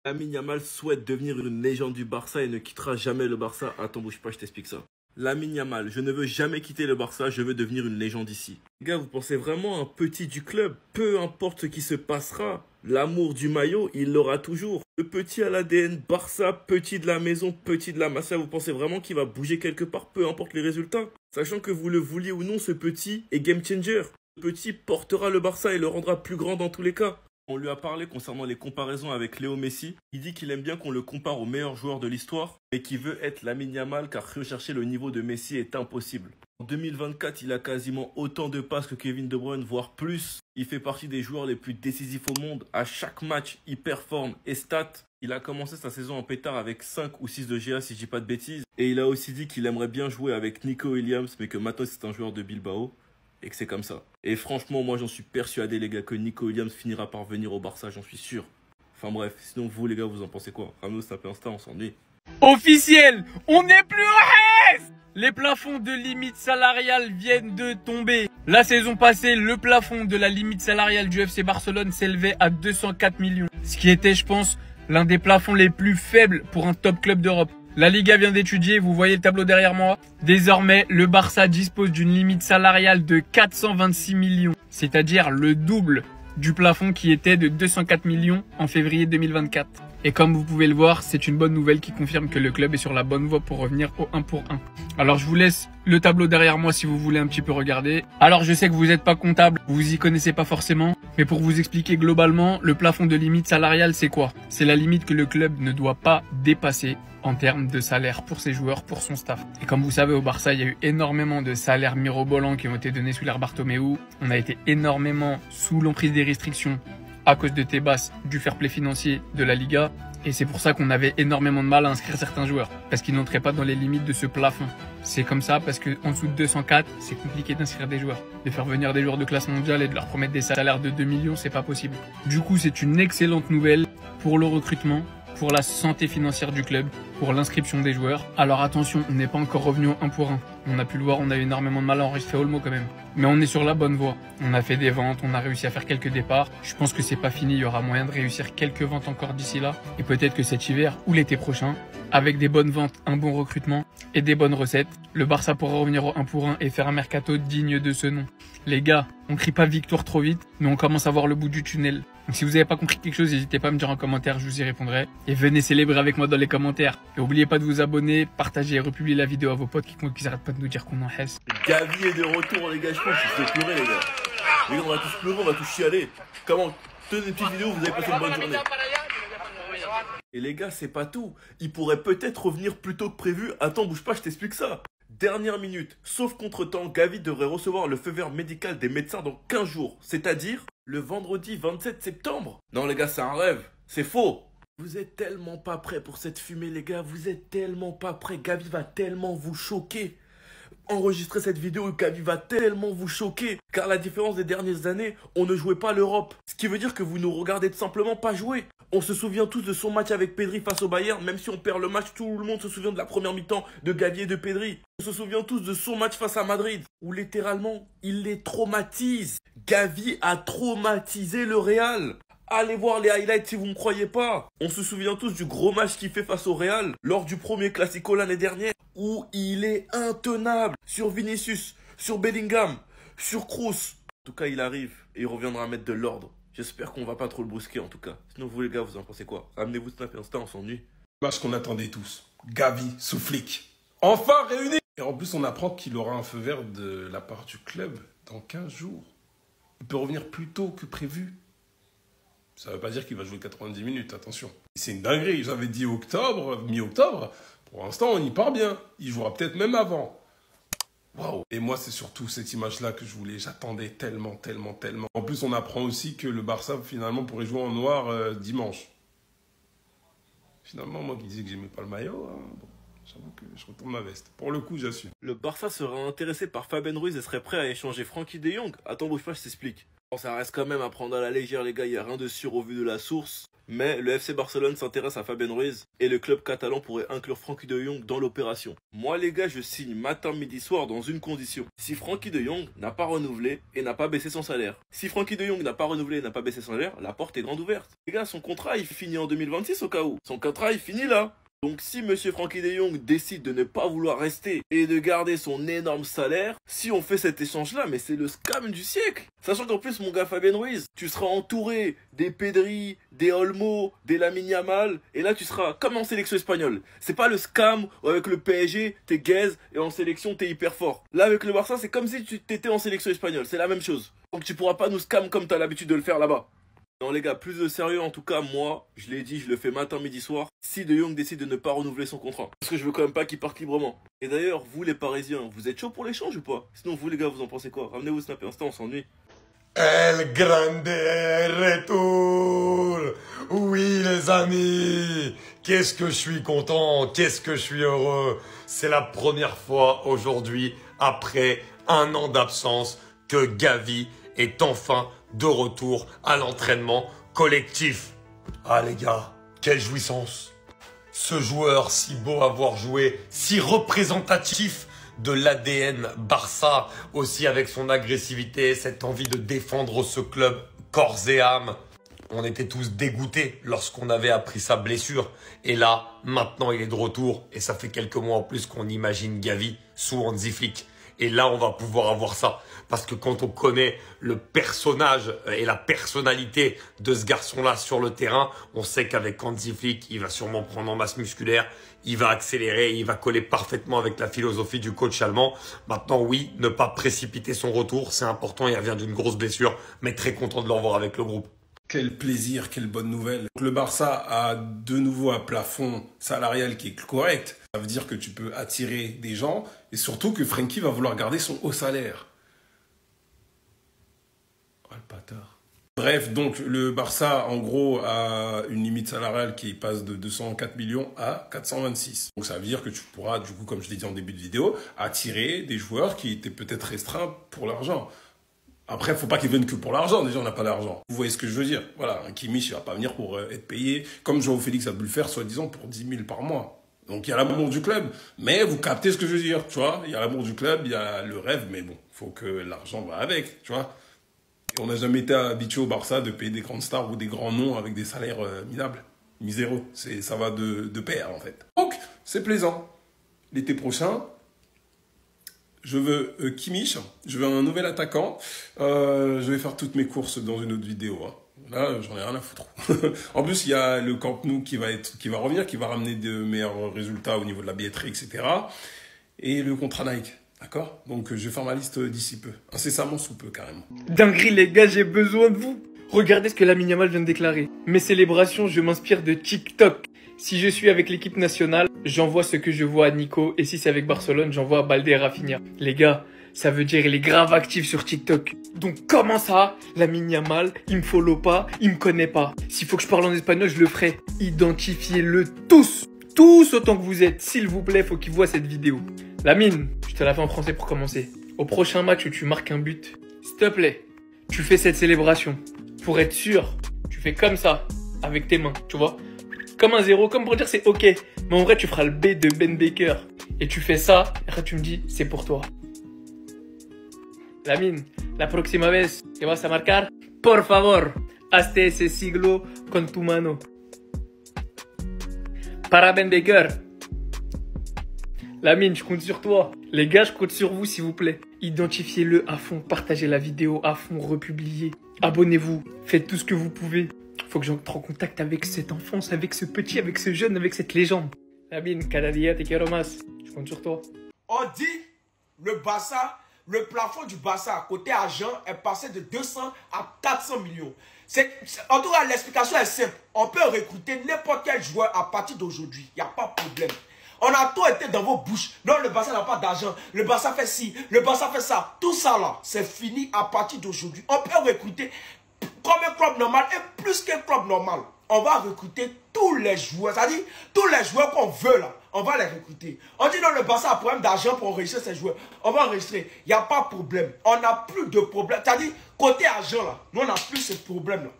Lamine Yamal souhaite devenir une légende du Barça et ne quittera jamais le Barça. Attends, bouge pas, je t'explique ça. Lamine Yamal, je ne veux jamais quitter le Barça, je veux devenir une légende ici. Les gars, vous pensez vraiment un petit du club? Peu importe ce qui se passera, l'amour du maillot, il l'aura toujours. Le petit à l'ADN Barça, petit de la maison, petit de la Masia, vous pensez vraiment qu'il va bouger quelque part, peu importe les résultats? Sachant que vous le vouliez ou non, ce petit est game changer. Ce petit portera le Barça et le rendra plus grand dans tous les cas. On lui a parlé concernant les comparaisons avec Léo Messi. Il dit qu'il aime bien qu'on le compare au meilleur joueur de l'histoire, mais qu'il veut être Lamine Yamal car rechercher le niveau de Messi est impossible. En 2024, il a quasiment autant de passes que Kevin De Bruyne, voire plus. Il fait partie des joueurs les plus décisifs au monde. À chaque match, il performe et stat. Il a commencé sa saison en pétard avec 5 ou 6 de GA si je dis pas de bêtises. Et il a aussi dit qu'il aimerait bien jouer avec Nico Williams, mais que maintenant c'est un joueur de Bilbao. Et que c'est comme ça. Et franchement, moi j'en suis persuadé les gars que Nico Williams finira par venir au Barça, j'en suis sûr. Enfin bref, sinon vous les gars, vous en pensez quoi? Ramenez-nous snapper Insta, on s'ennuie. Officiel, on n'est plus au reste. Les plafonds de limite salariale viennent de tomber. La saison passée, le plafond de la limite salariale du FC Barcelone s'élevait à 204 millions. Ce qui était, je pense, l'un des plafonds les plus faibles pour un top club d'Europe. La Liga vient d'étudier, vous voyez le tableau derrière moi. Désormais, le Barça dispose d'une limite salariale de 426 millions, c'est-à-dire le double du plafond qui était de 204 millions en février 2024. Et comme vous pouvez le voir, c'est une bonne nouvelle qui confirme que le club est sur la bonne voie pour revenir au 1 pour 1. Alors je vous laisse le tableau derrière moi si vous voulez un petit peu regarder. Alors je sais que vous n'êtes pas comptable, vous y connaissez pas forcément, mais pour vous expliquer globalement, le plafond de limite salariale c'est quoi? C'est la limite que le club ne doit pas dépasser en termes de salaire pour ses joueurs, pour son staff. Et comme vous savez, au Barça, il y a eu énormément de salaires mirobolants qui ont été donnés sous l'ère Bartomeu. On a été énormément sous l'emprise des restrictions à cause de Tebas, du fair play financier de la Liga. Et c'est pour ça qu'on avait énormément de mal à inscrire certains joueurs, parce qu'ils n'entraient pas dans les limites de ce plafond. C'est comme ça parce qu'en dessous de 204, c'est compliqué d'inscrire des joueurs. De faire venir des joueurs de classe mondiale et de leur promettre des salaires de 2 millions, c'est pas possible. Du coup, c'est une excellente nouvelle pour le recrutement, pour la santé financière du club, pour l'inscription des joueurs. Alors attention, on n'est pas encore revenu au 1 pour 1. On a pu le voir, on a eu énormément de mal à enregistrer Olmo quand même. Mais on est sur la bonne voie. On a fait des ventes, on a réussi à faire quelques départs. Je pense que c'est pas fini, il y aura moyen de réussir quelques ventes encore d'ici là. Et peut-être que cet hiver ou l'été prochain, avec des bonnes ventes, un bon recrutement et des bonnes recettes, le Barça pourra revenir au 1 pour 1 et faire un mercato digne de ce nom. Les gars, on crie pas victoire trop vite, mais on commence à voir le bout du tunnel. Donc si vous n'avez pas compris quelque chose, n'hésitez pas à me dire en commentaire, je vous y répondrai. Et venez célébrer avec moi dans les commentaires. Et n'oubliez pas de vous abonner, partager et republier la vidéo à vos potes qui n'arrêtent pas de nous dire qu'on en hesse. Gavi est de retour les gars, je pense qu'il faut pleurer les gars. Les gars, on va tous pleurer, on va tous chialer. Comment? Tenez une petite vidéo, vous avez passé une bonne journée. Et les gars, c'est pas tout. Il pourrait peut-être revenir plus tôt que prévu. Attends, bouge pas, je t'explique ça. Dernière minute, sauf contre-temps, Gavi devrait recevoir le feu vert médical des médecins dans 15 jours. C'est-à-dire le vendredi 27 septembre. Non les gars, c'est un rêve. C'est faux. Vous êtes tellement pas prêts pour cette fumée les gars. Vous êtes tellement pas prêts. Gavi va tellement vous choquer. Enregistrez cette vidéo et Gavi va tellement vous choquer. Car la différence des dernières années, on ne jouait pas l'Europe. Ce qui veut dire que vous nous regardez tout simplement pas jouer. On se souvient tous de son match avec Pedri face au Bayern. Même si on perd le match, tout le monde se souvient de la première mi-temps de Gavi et de Pedri. On se souvient tous de son match face à Madrid. Où littéralement, il les traumatise. Gavi a traumatisé le Real. Allez voir les highlights si vous ne me croyez pas. On se souvient tous du gros match qu'il fait face au Real lors du premier Classico l'année dernière où il est intenable sur Vinicius, sur Bellingham, sur Kroos. En tout cas, il arrive et il reviendra mettre de l'ordre. J'espère qu'on va pas trop le brusquer en tout cas. Sinon vous les gars, vous en pensez quoi? Amenez-vous Snap et Insta, on s'ennuie. Match qu'on attendait tous. Gavi sous flic. Enfin réuni. Et en plus, on apprend qu'il aura un feu vert de la part du club dans 15 jours. Il peut revenir plus tôt que prévu. Ça ne veut pas dire qu'il va jouer 90 minutes, attention. C'est une dinguerie, j'avais dit octobre, mi-octobre. Pour l'instant, on y part bien. Il jouera peut-être même avant. Waouh. Et moi, c'est surtout cette image-là que je voulais. J'attendais tellement. En plus, on apprend aussi que le Barça, finalement, pourrait jouer en noir dimanche. Finalement, moi qui disais que j'aimais pas le maillot, hein, bon, j'avoue que je retourne ma veste. Pour le coup, j'assume. Le Barça serait intéressé par Fabien Ruiz et serait prêt à échanger Frenkie de Jong. Attends, bouge pas, je t'explique. Bon, ça reste quand même à prendre à la légère, les gars. Il n'y a rien de sûr au vu de la source. Mais le FC Barcelone s'intéresse à Fabien Ruiz et le club catalan pourrait inclure Frenkie de Jong dans l'opération. Moi les gars, je signe matin, midi, soir dans une condition. Si Frenkie de Jong n'a pas renouvelé et n'a pas baissé son salaire. Si Frenkie de Jong n'a pas renouvelé et n'a pas baissé son salaire, la porte est grande ouverte. Les gars, son contrat il finit en 2026 au cas où. Son contrat il finit là. Donc si monsieur Frenkie de Jong décide de ne pas vouloir rester et de garder son énorme salaire, si on fait cet échange-là, mais c'est le scam du siècle. Sachant qu'en plus, mon gars Fabien Ruiz, tu seras entouré des Pedri, des Olmo, des Lamine Yamal, et là tu seras comme en sélection espagnole. C'est pas le scam où avec le PSG, t'es gaze et en sélection t'es hyper fort. Là avec le Barça, c'est comme si tu t'étais en sélection espagnole, c'est la même chose. Donc tu pourras pas nous scam comme t'as l'habitude de le faire là-bas. Non les gars, plus de sérieux en tout cas, moi, je l'ai dit, je le fais matin, midi, soir, si De Jong décide de ne pas renouveler son contrat. Parce que je veux quand même pas qu'il parte librement. Et d'ailleurs, vous les Parisiens, vous êtes chaud pour l'échange ou pas? Sinon vous les gars, vous en pensez quoi? Ramenez-vous Snap et Insta, on s'ennuie. El Grande Retour. Oui les amis, qu'est-ce que je suis content, qu'est-ce que je suis heureux. C'est la première fois aujourd'hui, après un an d'absence, que Gavi est enfin de retour à l'entraînement collectif. Ah les gars, quelle jouissance. Ce joueur si beau à voir jouer, si représentatif de l'ADN Barça, aussi avec son agressivité, cette envie de défendre ce club corps et âme. On était tous dégoûtés lorsqu'on avait appris sa blessure. Et là, maintenant il est de retour et ça fait quelques mois en plus qu'on imagine Gavi sous Hansi Flick. Et là, on va pouvoir avoir ça. Parce que quand on connaît le personnage et la personnalité de ce garçon-là sur le terrain, on sait qu'avec Hansi Flick, il va sûrement prendre en masse musculaire, il va accélérer, il va coller parfaitement avec la philosophie du coach allemand. Maintenant, oui, ne pas précipiter son retour, c'est important, il revient d'une grosse blessure, mais très content de le revoir avec le groupe. Quel plaisir, quelle bonne nouvelle. Le Barça a de nouveau un plafond salarial qui est correct. Ça veut dire que tu peux attirer des gens et surtout que Frenkie va vouloir garder son haut salaire. Oh le bâtard. Bref, donc le Barça en gros a une limite salariale qui passe de 204 millions à 426. Donc ça veut dire que tu pourras, du coup, comme je l'ai dit en début de vidéo, attirer des joueurs qui étaient peut-être restreints pour l'argent. Après, il ne faut pas qu'ils viennent que pour l'argent. Déjà, on n'a pas d'argent. Vous voyez ce que je veux dire? Voilà, un Kimmich, il ne va pas venir pour être payé, comme João Félix a pu le faire, soi-disant, pour 10 000 par mois. Donc, il y a l'amour du club. Mais vous captez ce que je veux dire, tu vois? Il y a l'amour du club, il y a le rêve, mais bon, il faut que l'argent va avec, tu vois? Et on n'a jamais été habitué au Barça de payer des grandes stars ou des grands noms avec des salaires minables, miséreux. Ça va de pair, en fait. Donc, c'est plaisant. L'été prochain... Je veux Kimmich, je veux un nouvel attaquant. Je vais faire toutes mes courses dans une autre vidéo. Hein. Là, j'en ai rien à foutre. En plus, il y a le Camp Nou qui va revenir, qui va ramener de meilleurs résultats au niveau de la billetterie, etc. Et le contrat Nike, d'accord? Donc, je vais faire ma liste d'ici peu. Incessamment sous peu, carrément. Dinguerie les gars, j'ai besoin de vous. Regardez ce que Lamine Yamal vient de déclarer. Mes célébrations, je m'inspire de TikTok. Si je suis avec l'équipe nationale, j'envoie ce que je vois à Nico. Et si c'est avec Barcelone, j'envoie à Balde et Rafinha. Les gars, ça veut dire il est grave actif sur TikTok. Donc comment ça, Lamine Yamal, il me follow pas, il me connaît pas. S'il faut que je parle en espagnol, je le ferai. Identifiez-le tous. Tous autant que vous êtes. S'il vous plaît, faut qu'il voit cette vidéo. Lamine, je te la fais en français pour commencer. Au prochain match où tu marques un but, s'il te plaît, tu fais cette célébration. Pour être sûr, tu fais comme ça, avec tes mains, tu vois. Comme un 0, comme pour dire c'est ok. Mais en vrai, tu feras le B de Ben Baker. Et tu fais ça, et après tu me dis, c'est pour toi. Lamine, la próxima vez que vas a marcar, por favor, hazte ese siglo con tu mano. Para Ben Baker. Lamine, je compte sur toi. Les gars, je compte sur vous, s'il vous plaît. Identifiez-le à fond, partagez la vidéo à fond, republiez. Abonnez-vous, faites tout ce que vous pouvez. Faut que j'entre en contact avec cette enfance, avec ce petit, avec ce jeune, avec cette légende. Lamine, cada día te quiero más. Je compte sur toi. On dit le Barça, le plafond du Barça côté argent est passé de 200 à 400 millions. En tout cas, l'explication est simple. On peut recruter n'importe quel joueur à partir d'aujourd'hui. Il n'y a pas de problème. On a tout été dans vos bouches. Non, le Barça n'a pas d'argent. Le Barça fait ci, le Barça fait ça. Tout ça là, c'est fini à partir d'aujourd'hui. On peut recruter comme un club normal et plus qu'un club normal. On va recruter tous les joueurs. C'est-à-dire, tous les joueurs qu'on veut là, on va les recruter. On dit non, le Barça a un problème d'argent pour enregistrer ses joueurs. On va enregistrer. Il n'y a pas de problème. On n'a plus de problème. C'est-à-dire, côté argent là, nous on n'a plus ce problème là.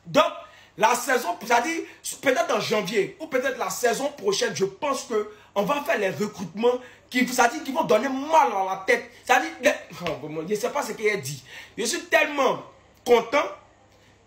Donc, La saison, c'est-à-dire peut-être en janvier ou peut-être la saison prochaine, je pense que on va faire les recrutements qui vont donner mal à la tête. C'est-à-dire, je ne sais pas ce qu'il a dit. Je suis tellement content.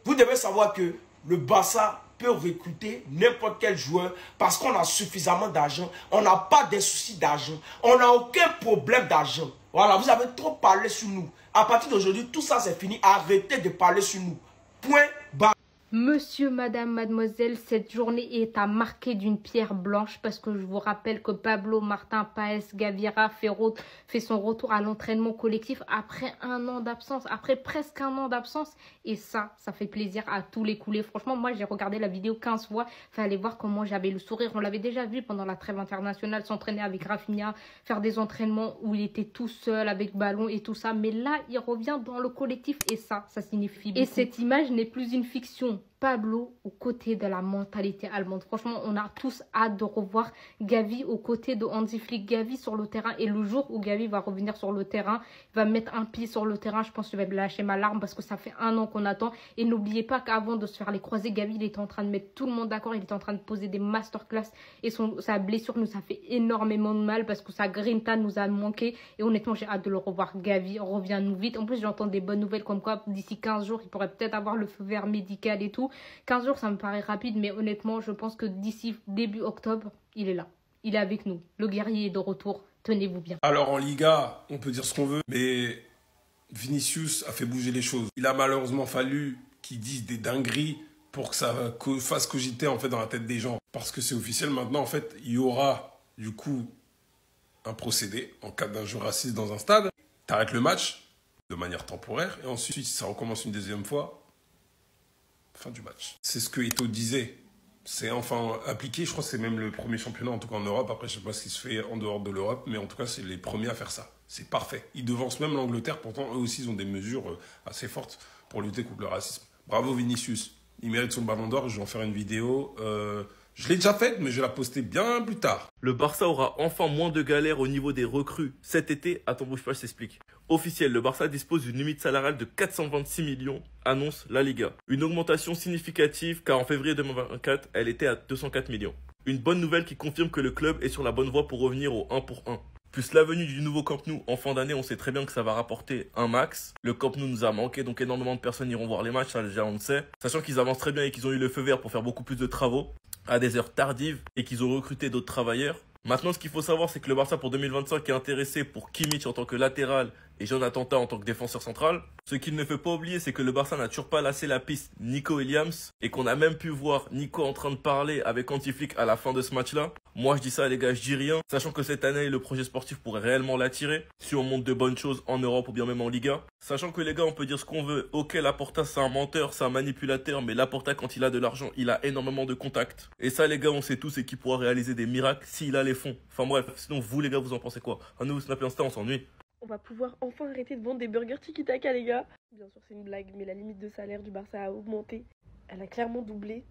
Vous devez savoir que le Barça peut recruter n'importe quel joueur parce qu'on a suffisamment d'argent. On n'a pas de soucis d'argent. On n'a aucun problème d'argent. Voilà, vous avez trop parlé sur nous. À partir d'aujourd'hui, tout ça c'est fini. Arrêtez de parler sur nous. Point barre. Monsieur, madame, mademoiselle, cette journée est à marquer d'une pierre blanche parce que je vous rappelle que Pablo Martin Páez Gaviria fait son retour à l'entraînement collectif après un an d'absence, après presque un an d'absence. Et ça fait plaisir à tous les coulés. Franchement, moi, j'ai regardé la vidéo 15 fois. Fallait voir comment j'avais le sourire. On l'avait déjà vu pendant la trêve internationale, s'entraîner avec Rafinha, faire des entraînements où il était tout seul avec ballon et tout ça. Mais là, il revient dans le collectif et ça signifie beaucoup. Et cette image n'est plus une fiction. Pablo aux côtés de la mentalité allemande. Franchement, on a tous hâte de revoir Gavi aux côtés de Hansi Flick. Gavi sur le terrain. Et le jour où Gavi va revenir sur le terrain, il va mettre un pied sur le terrain, je pense que je vais lâcher ma larme parce que ça fait un an qu'on attend. Et n'oubliez pas qu'avant de se faire les croisés, Gavi, il était en train de mettre tout le monde d'accord. Il était en train de poser des masterclass. Et sa blessure nous a fait énormément de mal parce que sa grinta nous a manqué. Et honnêtement, j'ai hâte de le revoir. Gavi, reviens-nous vite. En plus, j'entends des bonnes nouvelles comme quoi d'ici 15 jours, il pourrait peut-être avoir le feu vert médical et tout. 15 jours, ça me paraît rapide, mais honnêtement, je pense que d'ici début octobre, il est là. Il est avec nous. Le guerrier est de retour. Tenez-vous bien. Alors en Liga, on peut dire ce qu'on veut, mais Vinicius a fait bouger les choses. Il a malheureusement fallu qu'ils disent des dingueries pour que ça fasse cogiter en fait dans la tête des gens. Parce que c'est officiel maintenant, en fait, il y aura du coup un procédé en cas d'un jeu raciste dans un stade. T'arrêtes le match de manière temporaire et ensuite ça recommence une deuxième fois. Fin du match. C'est ce que Eto'o disait. C'est enfin appliqué. Je crois que c'est même le premier championnat, en tout cas en Europe. Après, je ne sais pas ce qui se fait en dehors de l'Europe, mais en tout cas, c'est les premiers à faire ça. C'est parfait. Ils devancent même l'Angleterre. Pourtant, eux aussi, ils ont des mesures assez fortes pour lutter contre le racisme. Bravo Vinicius. Il mérite son ballon d'or. Je vais en faire une vidéo. Je l'ai déjà faite, mais je vais la poster bien plus tard. Le Barça aura enfin moins de galères au niveau des recrues cet été. Attends, bouge pas, je t'explique. Officiel, le Barça dispose d'une limite salariale de 426 millions, annonce la Liga. Une augmentation significative car en février 2024, elle était à 204 millions. Une bonne nouvelle qui confirme que le club est sur la bonne voie pour revenir au 1 pour 1. Plus la venue du nouveau Camp Nou en fin d'année, on sait très bien que ça va rapporter un max. Le Camp Nou nous a manqué, donc énormément de personnes iront voir les matchs, ça déjà on le sait. Sachant qu'ils avancent très bien et qu'ils ont eu le feu vert pour faire beaucoup plus de travaux à des heures tardives et qu'ils ont recruté d'autres travailleurs. Maintenant, ce qu'il faut savoir, c'est que le Barça pour 2025 est intéressé pour Kimmich en tant que latéral et Jonathan Tah en tant que défenseur central. Ce qu'il ne faut pas oublier, c'est que le Barça n'a toujours pas lassé la piste Nico Williams et qu'on a même pu voir Nico en train de parler avec Hansi Flick à la fin de ce match-là. Moi, je dis ça, les gars, je dis rien, sachant que cette année, le projet sportif pourrait réellement l'attirer si on monte de bonnes choses en Europe ou bien même en Liga. Sachant que les gars, on peut dire ce qu'on veut. Ok, Laporta, c'est un menteur, c'est un manipulateur, mais Laporta, quand il a de l'argent, il a énormément de contacts. Et ça, les gars, on sait tous, c'est qu'il pourra réaliser des miracles s'il a les fonds. Enfin bref, sinon vous, les gars, vous en pensez quoi? À nous, Snap et Insta, on s'ennuie. On va pouvoir enfin arrêter de vendre des burgers tiki-taka, les gars. Bien sûr, c'est une blague, mais la limite de salaire du Barça a augmenté. Elle a clairement doublé.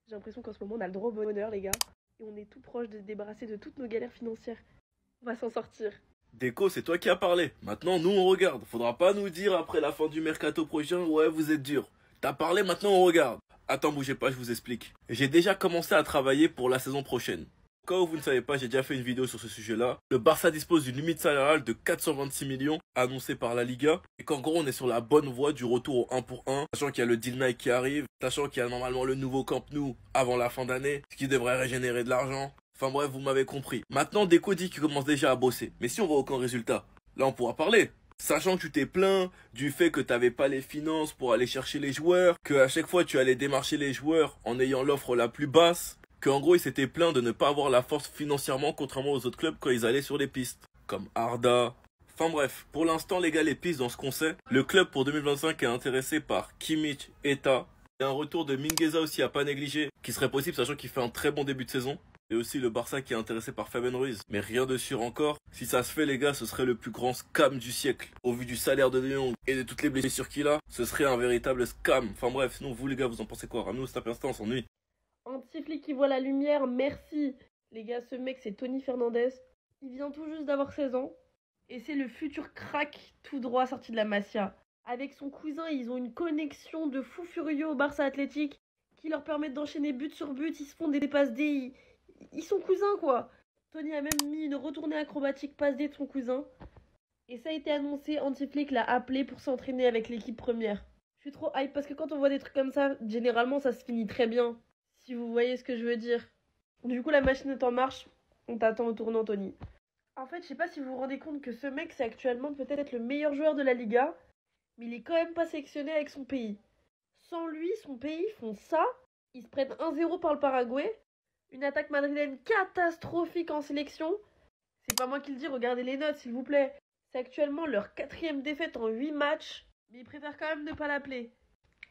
J'ai l'impression qu'en ce moment, on a le droit au bonheur, les gars. Et on est tout proche de se débarrasser de toutes nos galères financières. On va s'en sortir. Déco, c'est toi qui as parlé. Maintenant, nous, on regarde. Faudra pas nous dire après la fin du mercato prochain, ouais, vous êtes dur. T'as parlé, maintenant, on regarde. Attends, bougez pas, je vous explique. J'ai déjà commencé à travailler pour la saison prochaine. Au cas où vous ne savez pas, j'ai déjà fait une vidéo sur ce sujet-là. Le Barça dispose d'une limite salariale de 426 millions annoncée par la Liga. Et qu'en gros, on est sur la bonne voie du retour au 1 pour 1. Sachant qu'il y a le deal Nike qui arrive. Sachant qu'il y a normalement le nouveau Camp Nou avant la fin d'année. Ce qui devrait régénérer de l'argent. Enfin bref, vous m'avez compris. Maintenant, Déco dit qu'il commence déjà à bosser. Mais si on voit aucun résultat, là on pourra parler. Sachant que tu t'es plaint du fait que tu n'avais pas les finances pour aller chercher les joueurs. Que à chaque fois, tu allais démarcher les joueurs en ayant l'offre la plus basse. Qu'en gros, il s'était plaint de ne pas avoir la force financièrement, contrairement aux autres clubs quand ils allaient sur les pistes. Comme Arda. Enfin bref, pour l'instant, les gars, les pistes, dans ce qu'on sait, le club pour 2025 est intéressé par Kimmich et Tah. Il y a un retour de Mingueza aussi à pas négliger, qui serait possible, sachant qu'il fait un très bon début de saison. Et aussi le Barça qui est intéressé par Fabien Ruiz. Mais rien de sûr encore. Si ça se fait, les gars, ce serait le plus grand scam du siècle. Au vu du salaire de Lyon et de toutes les blessures qu'il a, ce serait un véritable scam. Enfin bref, sinon vous les gars, vous en pensez quoi? À nous, Snap Instant, on s'ennuie. Hansi Flick qui voit la lumière, merci. Les gars, ce mec, c'est Tony Fernandez. Il vient tout juste d'avoir 16 ans. Et c'est le futur crack tout droit sorti de la Masia. Avec son cousin, ils ont une connexion de fou furieux au Barça Athletic qui leur permettent d'enchaîner but sur but. Ils se font des passes D. Ils sont cousins, quoi. Tony a même mis une retournée acrobatique passe D de son cousin. Et ça a été annoncé, Hansi Flick l'a appelé pour s'entraîner avec l'équipe première. Je suis trop hype parce que quand on voit des trucs comme ça, généralement ça se finit très bien. Si vous voyez ce que je veux dire. Du coup, la machine est en marche. On t'attend au tournant, Tony. En fait, je sais pas si vous vous rendez compte que ce mec, c'est actuellement peut-être le meilleur joueur de la Liga. Mais il est quand même pas sélectionné avec son pays. Sans lui, son pays font ça. Ils se prennent 1-0 par le Paraguay. Une attaque madrilène catastrophique en sélection. C'est pas moi qui le dis, regardez les notes s'il vous plaît. C'est actuellement leur 4e défaite en 8 matchs. Mais ils préfèrent quand même ne pas l'appeler.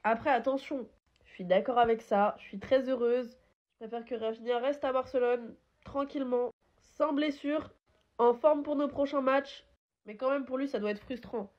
Après, attention, je suis d'accord avec ça. Je suis très heureuse. Je préfère que Rafinha reste à Barcelone, tranquillement, sans blessure, en forme pour nos prochains matchs. Mais quand même, pour lui, ça doit être frustrant.